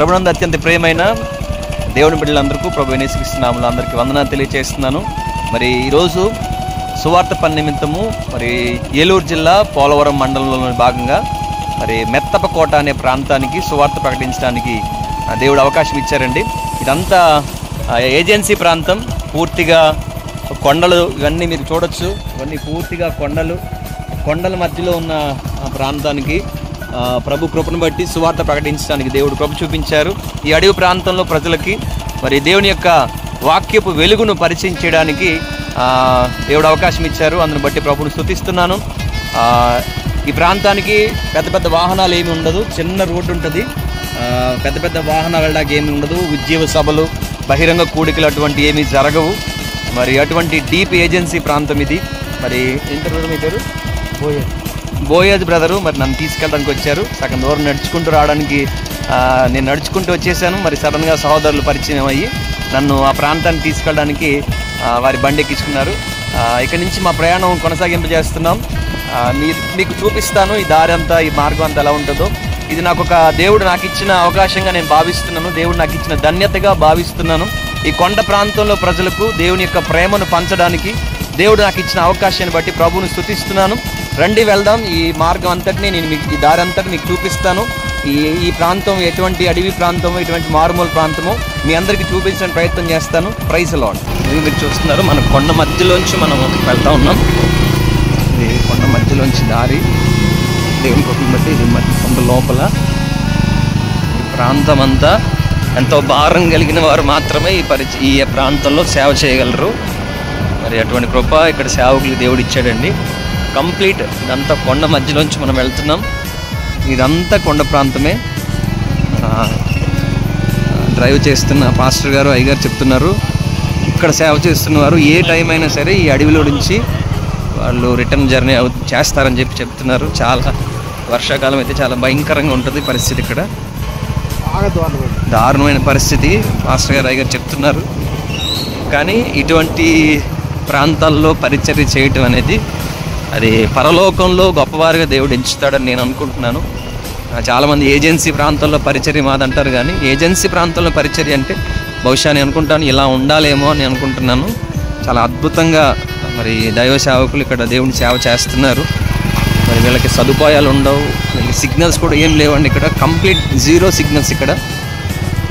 ప్రభునందు అత్యంత ప్రియమైన దేవుని బిడ్డలందరికీ ప్రభు యేసుక్రీస్తు నామములో అందరికీ వందనాలు తెలియజేస్తున్నాను. మరి ఈరోజు సువార్త పని నిమిత్తము మరి ఏలూరు జిల్లా పోలవరం మండలంలోని భాగంగా మరి మెత్తపకోట అనే ప్రాంతానికి సువార్త ప్రకటించడానికి దేవుడు అవకాశం ఇచ్చారండి. ఇదంతా ఏజెన్సీ ప్రాంతం, పూర్తిగా కొండలు, ఇవన్నీ మీరు చూడొచ్చు. ఇవన్నీ పూర్తిగా కొండల మధ్యలో ఉన్న ప్రాంతానికి ప్రభు కృపను బట్టి సువార్త ప్రకటించడానికి దేవుడు కృప చూపించారు. ఈ అడవి ప్రాంతంలో ప్రజలకి మరి దేవుని యొక్క వాక్యపు వెలుగును పరిచయం చేయడానికి దేవుడు అవకాశం ఇచ్చారు. అందుని బట్టి ప్రభుని స్తుతిస్తున్నాను. ఈ ప్రాంతానికి పెద్ద పెద్ద వాహనాలు ఏమి ఉండదు, చిన్న రోడ్డు ఉంటుంది. పెద్ద పెద్ద వాహనాలు వెళ్ళడానికి ఏమి ఉండదు. ఉద్యోగ సభలు, బహిరంగ కూడికలు అటువంటి ఏమీ జరగవు. మరి అటువంటి డీప్ ఏజెన్సీ ప్రాంతం ఇది. మరి ఎంత మీ పేరు? బోయేజ్ బ్రదరు మరి నన్ను తీసుకెళ్ళడానికి వచ్చారు. సగం దూరం నడుచుకుంటూ రావడానికి నేను నడుచుకుంటూ వచ్చేసాను. మరి సడన్గా సహోదరులు పరిచయం అయ్యి నన్ను ఆ ప్రాంతాన్ని తీసుకెళ్ళడానికి వారి బండి ఎక్కించుకున్నారు. ఇక్కడి నుంచి మా ప్రయాణం కొనసాగింపజేస్తున్నాం. మీకు చూపిస్తాను ఈ దారి అంతా, ఈ మార్గం అంతా ఎలా ఉంటుందో. ఇది నాకు ఒక దేవుడు నాకు ఇచ్చిన అవకాశంగా నేను భావిస్తున్నాను. దేవుడు నాకు ఇచ్చిన ధన్యతగా భావిస్తున్నాను. ఈ కొండ ప్రాంతంలో ప్రజలకు దేవుని యొక్క ప్రేమను పంచడానికి దేవుడు నాకు ఇచ్చిన అవకాశాన్ని బట్టి ప్రభువుని స్తుతిస్తున్నాను. రండి వెళ్దాం. ఈ మార్గం అంతటిని నేను మీకు, ఈ దారి అంతటి మీకు చూపిస్తాను. ఈ ప్రాంతం ఎటువంటి అడవి ప్రాంతమో, ఎటువంటి మారుమూల ప్రాంతమో మీ అందరికీ చూపించడానికి ప్రయత్నం చేస్తాను. Praise lord. మీరు చూస్తున్నారు, మన కొండ మధ్యలోంచి మనం వెళ్తా ఉన్నాం. ఇది కొండ మధ్యలోంచి దారి, దేవుని కృపను బట్టి ఇది కొండ లోపల. ఈ ప్రాంతం అంతా ఎంతో భారం కలిగిన వారు మాత్రమే ఈ ప్రాంతంలో సేవ చేయగలరు. మరి అటువంటి కృప ఇక్కడ సేవకులు దేవుడు ఇచ్చాడండి. కంప్లీట్ ఇదంతా కొండ మధ్యలోంచి మనం వెళ్తున్నాం. ఇదంతా కొండ ప్రాంతమే. డ్రైవ్ చేస్తున్న పాస్టర్ గారు, అయ్యగారు చెప్తున్నారు, ఇక్కడ సేవ చేస్తున్నవారు ఏ టైం అయినా సరే ఈ అడవిలో నుంచి వాళ్ళు రిటర్న్ జర్నీ చేస్తారని చెప్తున్నారు. చాలా వర్షాకాలం అయితే చాలా భయంకరంగా ఉంటుంది పరిస్థితి. ఇక్కడ దారుణమైన పరిస్థితి పాస్టర్ గారు, అయ్యగారు చెప్తున్నారు. కానీ ఇటువంటి ప్రాంతాల్లో పరిచర్య చేయటం అనేది అది పరలోకంలో గొప్పవారిగా దేవుడు ఎంచుతాడని నేను అనుకుంటున్నాను. చాలామంది ఏజెన్సీ ప్రాంతాల్లో పరిచర్య మాదంటారు, కానీ ఏజెన్సీ ప్రాంతంలో పరిచర్య అంటే బహుశా నేను అనుకుంటాను ఇలా ఉండాలేమో అని అనుకుంటున్నాను. చాలా అద్భుతంగా మరి దైవ సేవకులు ఇక్కడ దేవుని సేవ చేస్తున్నారు. మరి వీళ్ళకి సదుపాయాలు ఉండవు, వీళ్ళకి సిగ్నల్స్ కూడా ఏం లేవండి. ఇక్కడ కంప్లీట్ జీరో సిగ్నల్స్. ఇక్కడ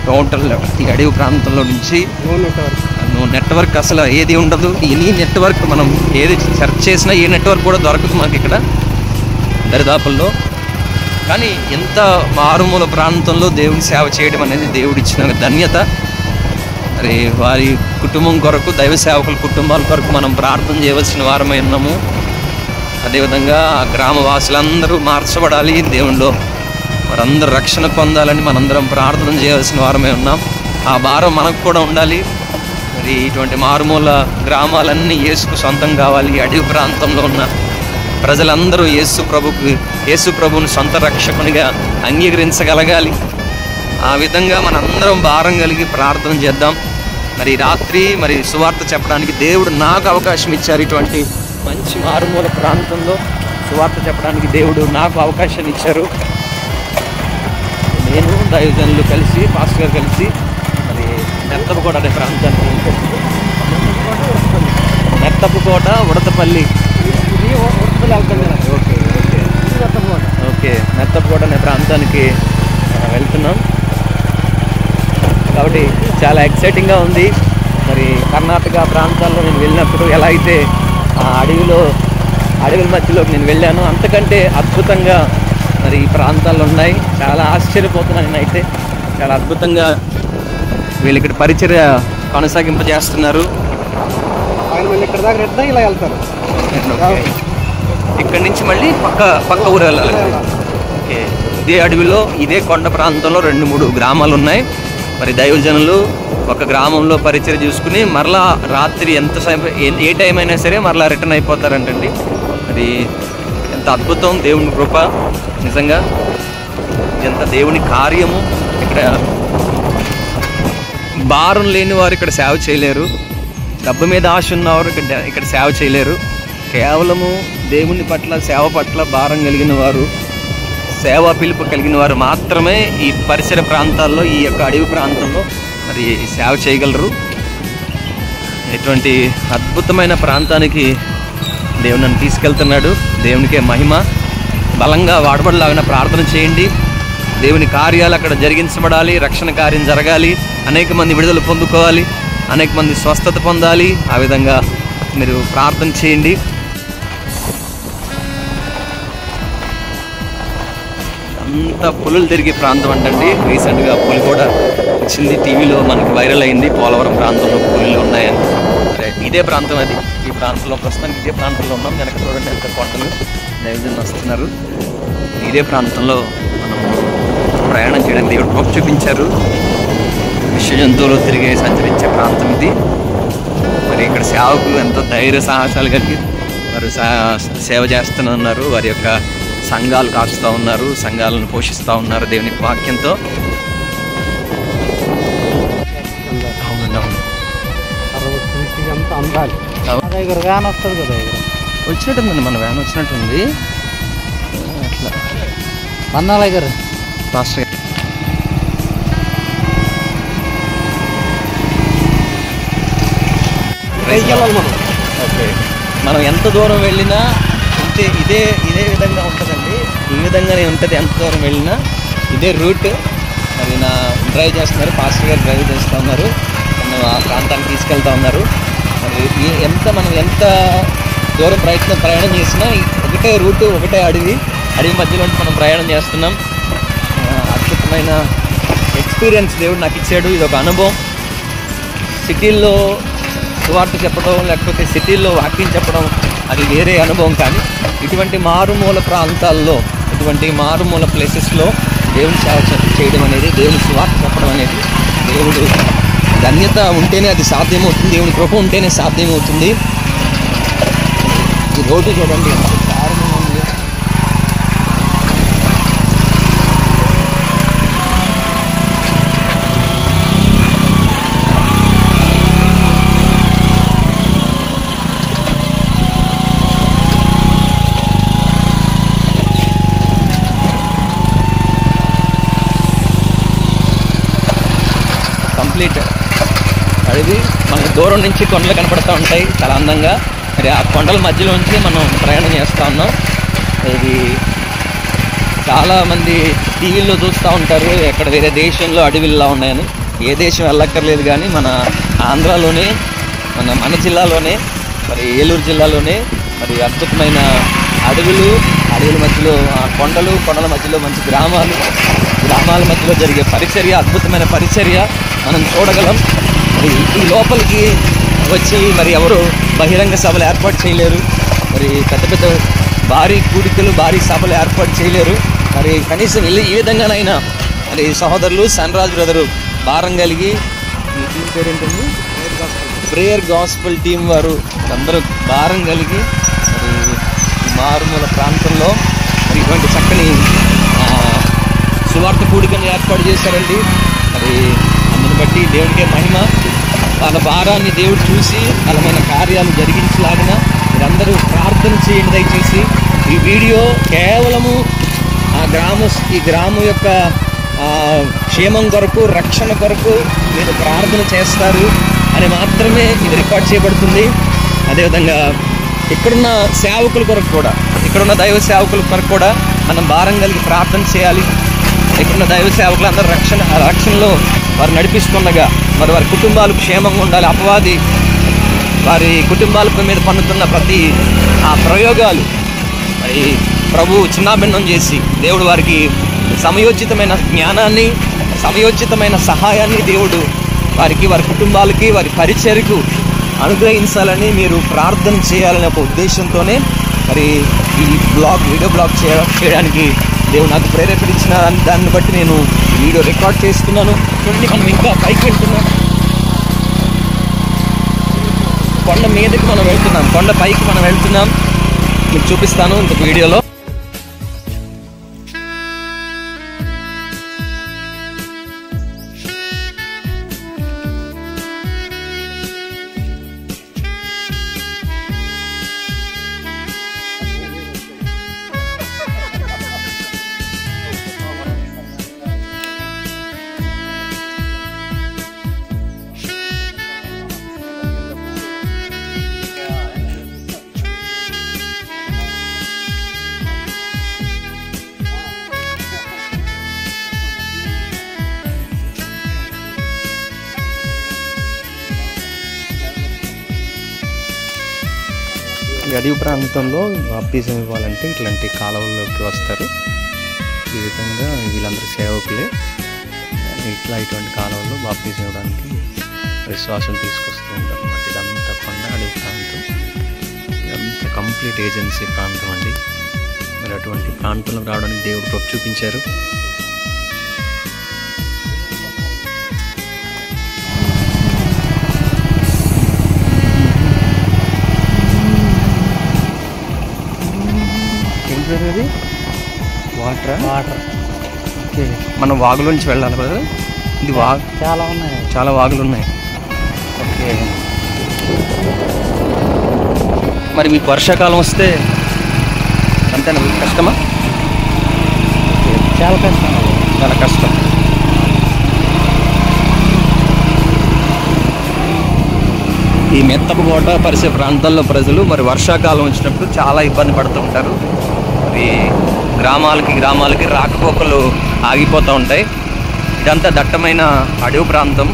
టోటల్ ఈ అడవి ప్రాంతంలో నుంచి నెట్వర్క్ అసలు ఏది ఉండదు. ఎనీ నెట్వర్క్ మనం ఏది సెర్చ్ చేసినా ఏ నెట్వర్క్ కూడా దొరకదు మనకి ఇక్కడ దరిదాపుల్లో. కానీ ఎంత మారుమూల ప్రాంతంలో దేవుని సేవ చేయడం అనేది దేవుడిచ్చిన ధన్యత. మరి వారి కుటుంబం కొరకు, దైవ సేవకుల కుటుంబాల కొరకు మనం ప్రార్థన చేయవలసిన వారమై ఉన్నాము. అదేవిధంగా ఆ గ్రామవాసులందరూ మార్చబడాలి దేవునిలో, వారందరూ రక్షణ పొందాలని మనందరం ప్రార్థన చేయవలసిన వారమై ఉన్నాం. ఆ భారం మనకు కూడా ఉండాలి. మరి ఇటువంటి మారుమూల గ్రామాలన్నీ యేసుకు సొంతం కావాలి. అడవి ప్రాంతంలో ఉన్న ప్రజలందరూ యేసు ప్రభువుని సొంత రక్షకునిగా అంగీకరించగలగాలి. ఆ విధంగా మనందరం భారం కలిగి ప్రార్థన చేద్దాం. మరి రాత్రి మరి సువార్త చెప్పడానికి దేవుడు నాకు అవకాశం ఇచ్చారు. ఇటువంటి మంచి మారుమూల ప్రాంతంలో సువార్త చెప్పడానికి దేవుడు నాకు అవకాశాన్ని ఇచ్చారు. నేను దైవజనులు కలిసి, పాస్టర్ గారు కలిసి మరి మెత్తపకోట అనే ప్రాంతానికి, మెత్తపకోట, ఉడతపల్లి, ఓకే మెత్తపకోట అనే ప్రాంతానికి వెళ్తున్నాం. కాబట్టి చాలా ఎక్సైటింగ్గా ఉంది. మరి కర్ణాటక ప్రాంతాల్లో నేను వెళ్ళినప్పుడు ఎలా అయితే ఆ అడవుల మధ్యలోకి నేను వెళ్ళాను, అంతకంటే అద్భుతంగా మరి ఈ ప్రాంతాల్లో ఉన్నాయి. చాలా ఆశ్చర్యపోతున్నాను నేనైతే. చాలా అద్భుతంగా వీళ్ళు ఇక్కడ పరిచర్య కొనసాగింపజేస్తున్నారు. ఇక్కడి నుంచి మళ్ళీ పక్క ఊరు వెళ్ళాలి. ఓకే, ఇదే అడవిలో, ఇదే కొండ ప్రాంతంలో 2-3 గ్రామాలు ఉన్నాయి. మరి దైవజనులు ఒక గ్రామంలో పరిచర్య చూసుకుని మరలా రాత్రి ఏ టైం అయినా సరే మరలా రిటర్న్ అయిపోతారంటండి. అది ఎంత అద్భుతం, దేవుని కృప. నిజంగా ఎంత దేవుని కార్యము. ఇక్కడ భారం లేని వారు ఇక్కడ సేవ చేయలేరు. డబ్బు మీద ఆశ ఉన్నవారు ఇక్కడ సేవ చేయలేరు. కేవలము దేవుని పట్ల, సేవ పట్ల భారం కలిగిన వారు సేవా పిలుపు కలిగిన వారు మాత్రమే ఈ పరిసర ప్రాంతాల్లో, ఈ యొక్క అడవి ప్రాంతంలో మరి సేవ చేయగలరు. ఇటువంటి అద్భుతమైన ప్రాంతానికి దేవుడు నన్ను తీసుకెళ్తున్నాడు. దేవునికే మహిమ. బలంగా వాడబడలాగిన ప్రార్థన చేయండి. దేవుని కార్యాలు అక్కడ జరిగించబడాలి, రక్షణ కార్యం జరగాలి, అనేక మంది విడుదల పొందుకోవాలి, అనేక మంది స్వస్థత పొందాలి. ఆ విధంగా మీరు ప్రార్థన చేయండి. అంతా పులులు తిరిగే ప్రాంతం అంటండి. రీసెంట్గా పులి కూడా వచ్చింది, టీవీలో మనకి వైరల్ అయింది. పోలవరం ప్రాంతంలో పులులు ఉన్నాయని. ఇదే ప్రాంతం అది. ఈ ప్రాంతంలో ప్రస్తుతానికి ఇదే ప్రాంతంలో ఉన్నాం. వెనక చూడండి ఎంత కొండలు, దైవజనులు వస్తున్నారు. ఇదే ప్రాంతంలో మనం ప్రయాణం చేయడానికి దేవుడు కృప చూపించారు. విశ్వ జంతువులు తిరిగి సంచరించే ప్రాంతం ఇది. మరి ఇక్కడ సేవకులు ఎంతో ధైర్య సాహసాలు కలిగి వారు సేవ చేస్తున్నారు. వారి యొక్క సంఘాలు కాస్తూ ఉన్నారు, సంఘాలను పోషిస్తూ ఉన్నారు దేవుని వాక్యంతో. వచ్చినట్టుందండి, మన వ్యాన్ వచ్చినట్టుంది. అట్లా అన్నాలయ్య గారు, మాస్టర్ గారు ఓకే. మనం ఎంత దూరం వెళ్ళినా అంతే, ఇదే విధంగా ఉంటుందండి. ఈ విధంగానే ఉంటుంది. ఎంత దూరం వెళ్ళినా ఇదే రూట్. మరి నా డ్రైవ్ చేస్తున్నారు, పాస్టర్ గారు డ్రైవ్ చేస్తూ ఉన్నారు, నన్ను ఆ ప్రాంతానికి తీసుకెళ్తా ఉన్నారు. మరి మనం ఎంత దూరం ప్రయాణం చేసినా ఒకటే రూటు, ఒకటే అడవి మధ్యలో మనం ప్రయాణం చేస్తున్నాం. అద్భుతమైన ఎక్స్పీరియన్స్ దేవుడు నాకు ఇచ్చాడు. ఇది ఒక అనుభవం. సిటీల్లో సువార్త చెప్పడం, లేకపోతే సిటీల్లో వాక్యం చెప్పడం అది వేరే అనుభవం. కానీ ఇటువంటి మారుమూల ప్రాంతాల్లో, ఇటువంటి మారుమూల ప్లేసెస్లో దేవుని సేవ చేయడం అనేది, దేవుని సువార్త చెప్పడం అనేది దేవుడు ధన్యత ఉంటేనే అది సాధ్యమవుతుంది. దేవుని కృప ఉంటేనే సాధ్యమవుతుంది. ఈ రోడ్డు చూడండి ఎంత దారుణంగా ఉంది. కంప్లీట్ అడవి. మనకు దూరం నుంచి కొండలు కనపడుతూ ఉంటాయి చాలా అందంగా. మరి ఆ కొండల మధ్యలోంచి మనం ప్రయాణం చేస్తూ ఉన్నాం. ఇది చాలామంది టీవీల్లో చూస్తూ ఉంటారు, ఎక్కడ వేరే దేశంలో అడవిల్లా ఉన్నాయని. ఏ దేశం వెళ్ళక్కర్లేదు, కానీ మన ఆంధ్రాలోనే, మన జిల్లాలోనే, మరి ఏలూరు జిల్లాలోనే మరి అద్భుతమైన అడవుల మధ్యలో కొండల మధ్యలో మంచి గ్రామాల మధ్యలో జరిగే పరిచర్య, అద్భుతమైన పరిచర్య మనం చూడగలం. ఈ లోపలికి వచ్చి మరి ఎవరు బహిరంగ సభలు ఏర్పాటు చేయలేరు. మరి పెద్ద భారీ కూడికలు, భారీ సభలు ఏర్పాటు చేయలేరు. మరి కనీసం ఈ విధంగానైనా మరి సహోదరులు సన్రాజ్ బ్రదరు భారం కలిగి, మీ టీం పేరేంటండి, ప్రేయర్ గాస్పెల్ టీం వారు అందరూ భారం కలిగి మరి మారుమూల ప్రాంతంలో మరి ఇటువంటి చక్కని సువార్త కూడికను ఏర్పాటు చేశారండి. మరి అందుని బట్టి దేవునికే మహిమ. వాళ్ళ భారాన్ని దేవుడు చూసి బలమైన కార్యాలు జరిగించలాగిన మీరందరూ ప్రార్థన చేయండి. దయచేసి ఈ వీడియో కేవలము ఈ గ్రామం యొక్క క్షేమం కొరకు, రక్షణ కొరకు మీరు ప్రార్థన చేస్తారు అని మాత్రమే ఇది రికార్డ్ చేయబడుతుంది. అదేవిధంగా ఇక్కడున్న సేవకుల కొరకు కూడా, ఇక్కడున్న దైవ సేవకుల కొరకు కూడా మనం భారం కలిగి ప్రార్థన చేయాలి. ఇక్కడున్న దైవ సేవకులు అందరూ రక్షణలో వారు నడిపిస్తుండగా మరి వారి కుటుంబాలు క్షేమంగా ఉండాలి. అపవాది వారి కుటుంబాల మీద పన్నుతున్న ప్రతి ప్రయోగాలు మరి ప్రభువు చిన్నాభిన్నం చేసి దేవుడు వారికి సమయోచితమైన జ్ఞానాన్ని, సమయోచితమైన సహాయాన్ని దేవుడు వారి కుటుంబాలకి, వారి పరిచర్యకు అనుగ్రహించాలని మీరు ప్రార్థన చేయాలనే ఒక ఉద్దేశంతోనే మరి ఈ వీడియో బ్లాగ్ చేయడానికి దేవుడు నాకు ప్రేరేపించిన దాన్ని బట్టి నేను వీడియో రికార్డ్ చేస్తున్నాను. చూడండి, మనం ఇంకా పైకి వెళ్తున్నాం. కొండ మీదకి మనం వెళ్తున్నాం, కొండ పైకి మనం వెళ్తున్నాం. మీకు చూపిస్తాను ఇంకొక వీడియోలో. ఈ అడవి ప్రాంతంలో బాప్తిజం ఇవ్వాలంటే ఇట్లాంటి కాలువల్లోకి వస్తారు. ఈ విధంగా వీళ్ళందరూ సేవకులే ఇటువంటి కాలువల్లో బాప్తిజం ఇవ్వడానికి విశ్వాసం తీసుకొస్తూ ఉంటారు అన్నమాట. ఇదంతా కొండ అడవి ప్రాంతం, ఇదంతా కంప్లీట్ ఏజెన్సీ ప్రాంతం అండి. మరి అటువంటి ప్రాంతంలో రావడానికి దేవుడు కృప చూపించారు. ఏంటది? వాటర్. ఓకే, మనం వాగులోంచి వెళ్ళాలి కదా. ఇది వాగు, చాలా వాగులు ఉన్నాయి. ఓకే, మరి మీకు వర్షాకాలం వస్తే అంతేనా కష్టమా? చాలా కష్టం. ఈ మెత్తపు కోట పరిసర ప్రాంతాల్లో ప్రజలు మరి వర్షాకాలం వచ్చినప్పుడు చాలా ఇబ్బంది పడుతూ ఉంటారు. మరి గ్రామాలకి రాకపోకలు ఆగిపోతూ ఉంటాయి. ఇదంతా దట్టమైన అడవి ప్రాంతం.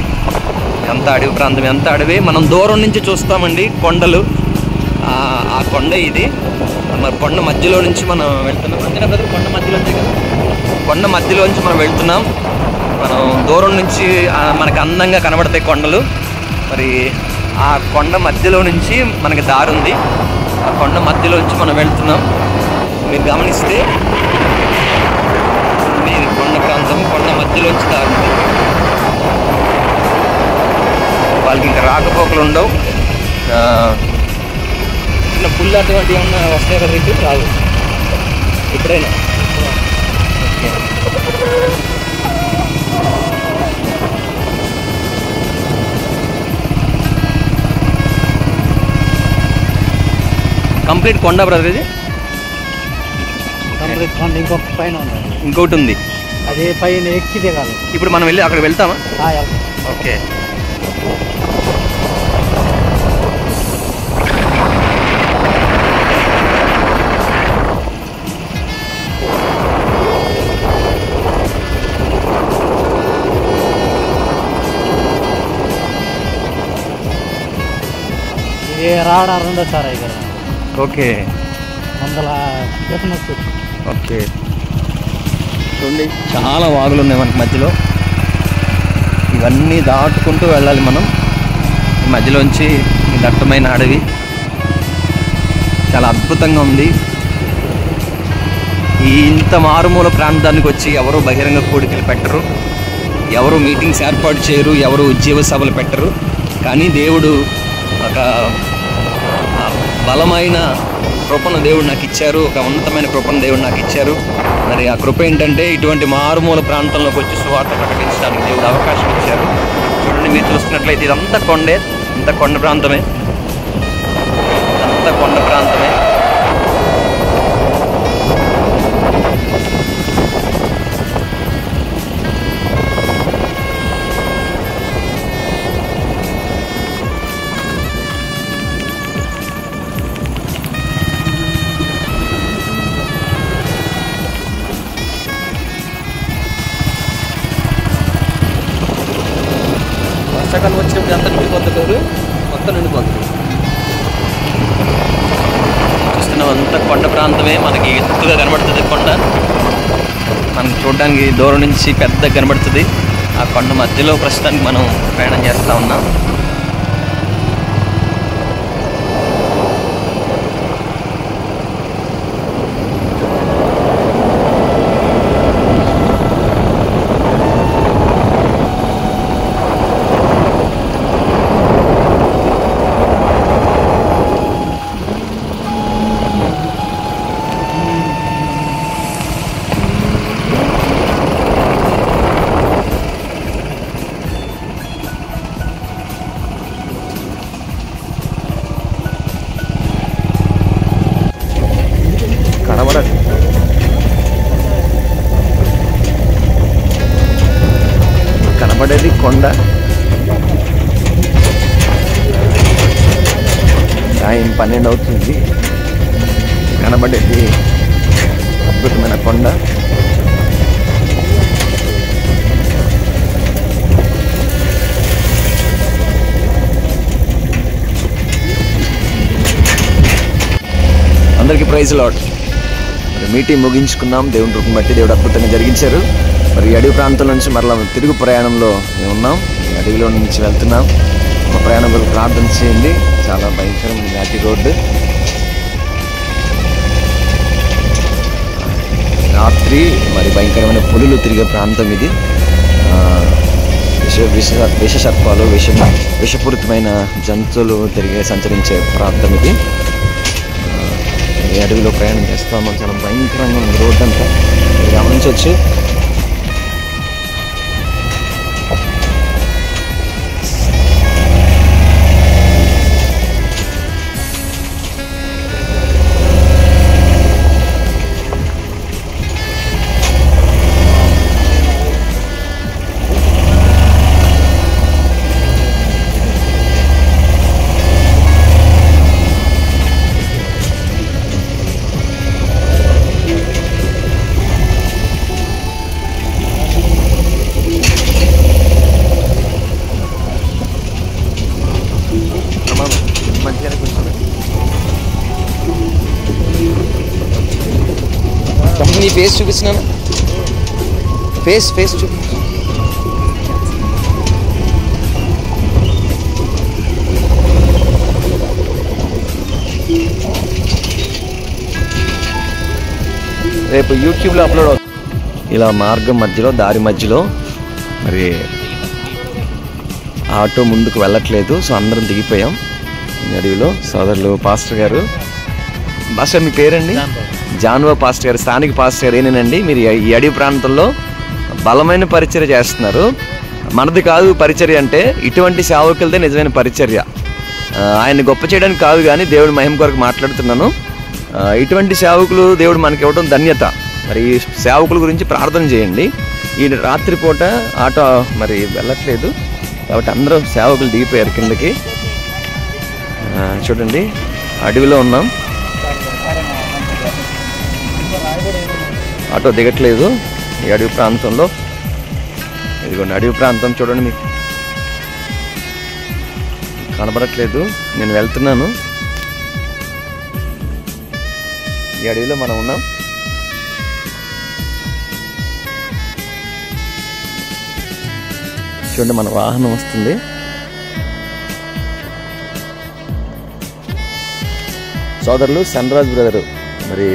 ఎంత అడవి. మనం దూరం నుంచి చూస్తామండి కొండలు. ఆ కొండ ఇది. మరి కొండ మధ్యలో నుంచి మనం వెళ్తున్నాం. అంతేనా బ్రదర్? కొండ మధ్యలోంచి కదా, కొండ మధ్యలోంచి మనం వెళ్తున్నాం. మనం దూరం నుంచి మనకు అందంగా కనబడతాయి కొండలు. మరి ఆ కొండ మధ్యలో నుంచి మనకి దారి ఉంది. ఆ కొండ మధ్యలో నుంచి మనం వెళ్తున్నాం. మీరు గమనిస్తే ఇది కొండ ప్రాంతం, కొండ మధ్యలోంచి దారి ఉంది. వాళ్ళకి ఇంకా రాకపోకలు ఉండవు. చిన్న పుల్లు అటువంటి ఏమన్నా వస్తాయి కదా, రేపు రావు ఎప్పుడైనా. కంప్లీట్ కొండ బ్రదర్ ఇది. కంప్లీట్ కొండ. ఇంకొక పైన ఉంది, ఇంకోటి ఉంది. అదే పైన ఎక్కితే కాదు. ఇప్పుడు మనం వెళ్ళి అక్కడ వెళ్తామా? ఓకే. ఇది రావడం రెండోసారి ఇక్కడ. Okay, 100 okay. చూడండి, చాలా వాగులు ఉన్నాయి మనకి మధ్యలో. ఇవన్నీ దాటుకుంటూ వెళ్ళాలి మనం. మధ్యలోంచి దట్టమైన అడవి చాలా అద్భుతంగా ఉంది. ఇంత మారుమూల ప్రాంతానికి వచ్చి ఎవరు బహిరంగ కోడికలు పెట్టరు, ఎవరు మీటింగ్స్ ఏర్పాటు చేయరు, ఎవరు ఉద్యోగ సభలు పెట్టరు. కానీ దేవుడు ఒక బలమైన కృపను దేవుడు నాకు ఇచ్చారు, ఒక ఉన్నతమైన కృపను దేవుడు నాకు ఇచ్చారు. మరి ఆ కృప ఏంటంటే ఇటువంటి మారుమూల ప్రాంతంలోకి వచ్చి సువార్త ప్రకటించడానికి దేవుడు అవకాశం ఇచ్చారు. చూడండి, మీరు చూస్తున్నట్లయితే ఇదంతా కొండే, ఇంత కొండ ప్రాంతమే, అంత కొండ ప్రాంతమే. వర్షాకాలం వచ్చినప్పుడు ఎంత నిండిపోతుంది, మొత్తం నిండిపోతుంది. చూస్తున్నాం, అంత కొండ ప్రాంతమే. మనకి ఎత్తుగా కనబడుతుంది కొండ. మనకి చూడడానికి దూరం నుంచి పెద్దగా కనబడుతుంది. ఆ కొండ మధ్యలో ప్రస్తుతానికి మనం ప్రయాణం చేస్తూ ఉన్నాం. కనబడేది కొండ. టైం 12 అవుతుంది. కనబడేది అద్భుతమైన కొండ. Praise lord. మరి మీటింగ్ ముగించుకున్నాం. దేవుని రూపం బట్టి దేవుడు అద్భుతంగా జరిగించారు. మరి అడవి ప్రాంతం నుంచి మరలా తిరుగు ప్రయాణంలో మేము ఉన్నాం. ఈ అడవిలో నుంచి వెళ్తున్నాం. మా ప్రయాణం వరకు ప్రార్థన చేయండి. చాలా భయంకరమైన ఘాటి రోడ్డు. రాత్రి మరి భయంకరమైన పులులు తిరిగే ప్రాంతం ఇది. విష సర్పాలు, విషపూరితమైన జంతువులు సంచరించే ప్రాంతం ఇది. ఈ అడవిలో ప్రయాణం చేస్తాము. చాలా భయంకరంగా ఉంది రోడ్డు అంతా, మీరు గమనించవచ్చు. నీ ఫేస్ చూపిస్తున్నాను. ఫేస్ చూపి. రేపు యూట్యూబ్లో అప్లోడ్ అవుతుంది. ఇలా మార్గం మధ్యలో, దారి మధ్యలో మరి ఆటో ముందుకు వెళ్ళట్లేదు. సో అందరం దిగిపోయాం అడవిలో. సోదరులు పాస్టర్ గారు, భాష మీ పేరండి? జాన్వా పాస్టర్ గారు, స్థానిక పాస్టర్ గారు. ఏనేనండి, మీరు ఈ అడవి ప్రాంతంలో బలమైన పరిచర్య చేస్తున్నారు. మనది కాదు పరిచర్య అంటే, ఇటువంటి సేవకులదే నిజమైన పరిచర్య. ఆయన్ని గొప్ప చేయడానికి కాదు కానీ దేవుడి మహిమ కొరకు మాట్లాడుతున్నాను. ఇటువంటి సేవకులు దేవుడు మనకి ఇవ్వడం ధన్యత. మరి ఈ సేవకుల గురించి ప్రార్థన చేయండి. ఈ రాత్రిపూట ఆటో మరి వెళ్ళట్లేదు కాబట్టి అందరూ సేవకులు దిగిపోయారు కిందకి. చూడండి, అడవిలో ఉన్నాం. ఆటో దిగట్లేదు ఈ అడవి ప్రాంతంలో. ఇదిగోండి అడవి ప్రాంతం చూడండి, మీకు కనబడట్లేదు. నేను వెళ్తున్నాను. ఈ అడవిలో మనం ఉన్నాం. చూడండి, మన వాహనం వస్తుంది. సోదరులు సన్రాజ్ బ్రదరు మరి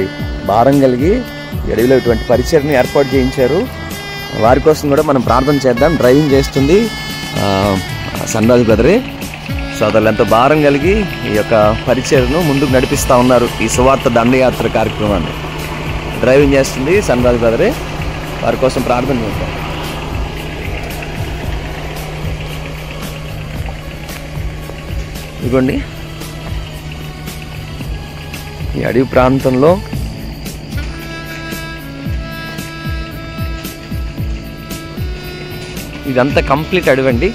భారం కలిగి అడవిలో ఇటువంటి పరిచయని ఏర్పాటు చేయించారు. వారి కోసం కూడా మనం ప్రార్థన చేద్దాం. డ్రైవింగ్ చేస్తుంది సన్రాజ్ బ్రదరే. సోదరులు ఎంతో భారం కలిగి ఈ యొక్క పరిచయను ముందుకు నడిపిస్తూ ఉన్నారు. ఈ సువార్త దండయాత్ర కార్యక్రమాన్ని డ్రైవింగ్ చేస్తుంది సన్రాజ్ బ్రదరే. వారి కోసం ప్రార్థన చేద్దాం. ఇదిగోండి, ఈ అడవి ప్రాంతంలో ఇదంతా కంప్లీట్ అడవి అండి.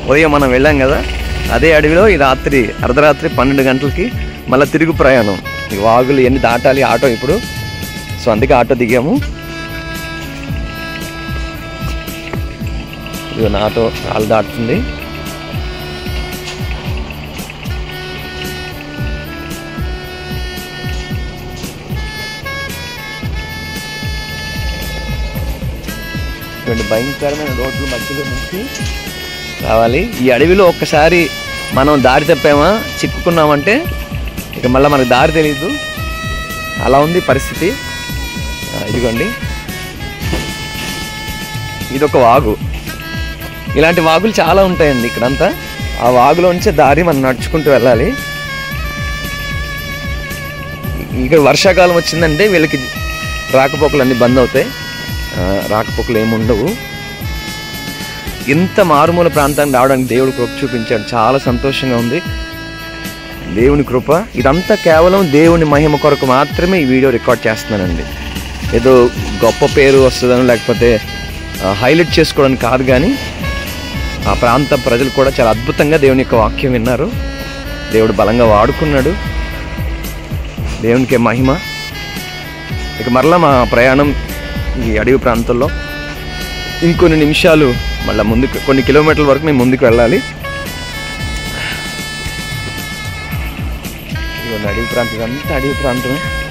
ఉదయం మనం వెళ్ళాం కదా, అదే అడవిలో ఈ రాత్రి అర్ధరాత్రి 12 గంటలకి మళ్ళీ తిరుగు ప్రయాణం. ఈ వాగులు ఎన్ని దాటాలి ఆటో ఇప్పుడు. సో అందుకే ఆటో దిగాము. ఇది నా ఆటో కాలు దాటుతుంది. భయంకరమైన రోడ్లు మధ్యలో నుంచి రావాలి. ఈ అడవిలో ఒక్కసారి మనం దారి తప్పామా, చిక్కుకున్నామంటే ఇక మళ్ళీ మనకు దారి తెలియదు. అలా ఉంది పరిస్థితి. ఇదిగోండి, ఇదొక వాగు. ఇలాంటి వాగులు చాలా ఉంటాయండి ఇక్కడంతా. ఆ వాగులో నుంచే దారి మనం నడుచుకుంటూ వెళ్ళాలి. ఇక్కడ వర్షాకాలం వచ్చిందంటే వీళ్ళకి రాకపోకలు అన్నీ బంద్ అవుతాయి. రాకపోకలు ఏముండవు. ఇంత మారుమూల ప్రాంతానికి రావడానికి దేవుడు కృప చూపించాడు. చాలా సంతోషంగా ఉంది. దేవుని కృప. ఇదంతా కేవలం దేవుని మహిమ కొరకు మాత్రమే ఈ వీడియో రికార్డ్ చేస్తున్నానండి. ఏదో గొప్ప పేరు వస్తుందని లేకపోతే హైలైట్ చేసుకోవడానికి కాదు, కానీ ఆ ప్రాంత ప్రజలు కూడా చాలా అద్భుతంగా దేవుని యొక్క వాక్యం విన్నారు. దేవుడు బలంగా వాడుకున్నాడు. దేవునికే మహిమ. ఇక మరలా మా ప్రయాణం ఈ అడవి ప్రాంతంలో ఇంకొన్ని నిమిషాలు మళ్ళీ ముందుకు, కొన్ని కిలోమీటర్ల వరకు మేము ముందుకు వెళ్ళాలి. అడవి ప్రాంతం, అంతా అడవి ప్రాంతం.